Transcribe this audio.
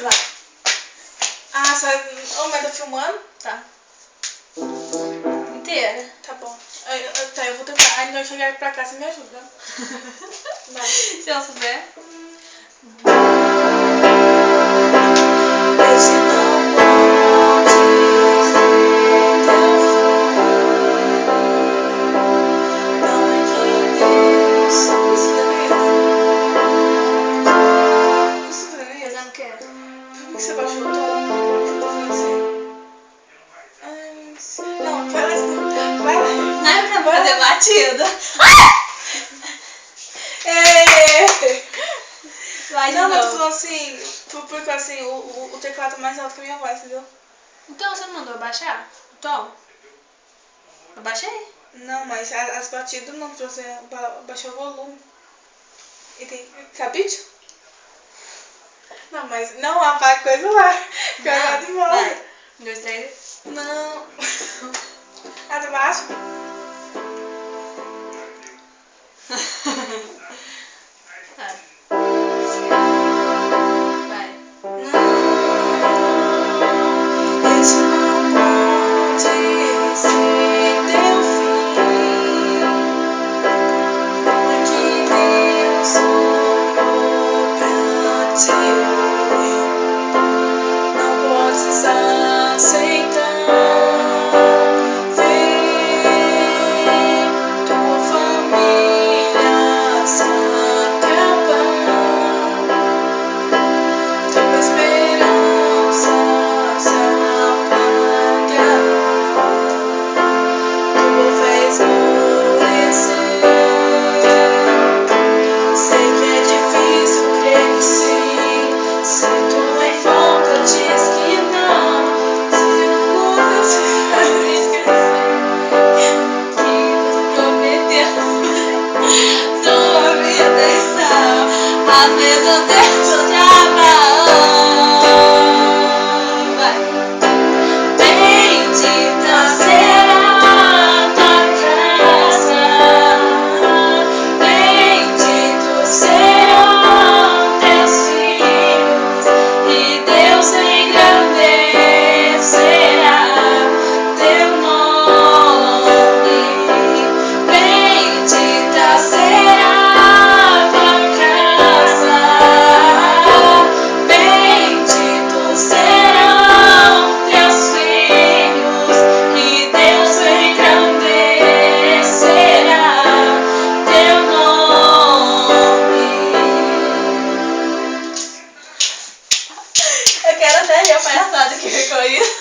Vai. Ah, só... Ô, mas tá filmando? Tá. Inteira. Tá bom. Tá, eu vou tentar. Aí, quando eu chegar pra cá, você me ajuda. Vai. Se eu souber. Esse não pode ser teu fim. Não é que Deus... Isso também é? Fazendo o quê? Por que você baixou o tom? Por que eu tô fazendo assim? Não, vai lá. Vai lá. Não é pra fazer batida. Vai de Não, mas tu novo. falou assim, porque assim, o teclado tá mais alto que a minha voz, entendeu? Então você não mandou abaixar o tom? Eu baixei. Não, mas as batidas não, pra você baixar o volume. E tem capítulo? Não, mas não apaga coisa lá, que eu vou de volta. Vai. 1, 2, 3. Não. Ah, tá baixo? Vai. Vai. Não, esse não pode ser teu fim. Não é que Deus olhou pra ti. Não podes aceitar ver tua família se acabar. Tua esperança se apagar. Tua fé esmorecer. Sei que é difícil crer que sim. Se tu em volta diz que não, se nunca se vai esquecer que Deus prometeu sua vida está às mesmas dentro de Abraão. Vai. Bendita será tua casa, bendito serão teus filhos, e Deus engrandecerá teu nome. Bendita será tua casa, bendito serão teus filhos, e Deus engrandecerá teu nome. Eu quero até rir a palhaçada que ficou isso.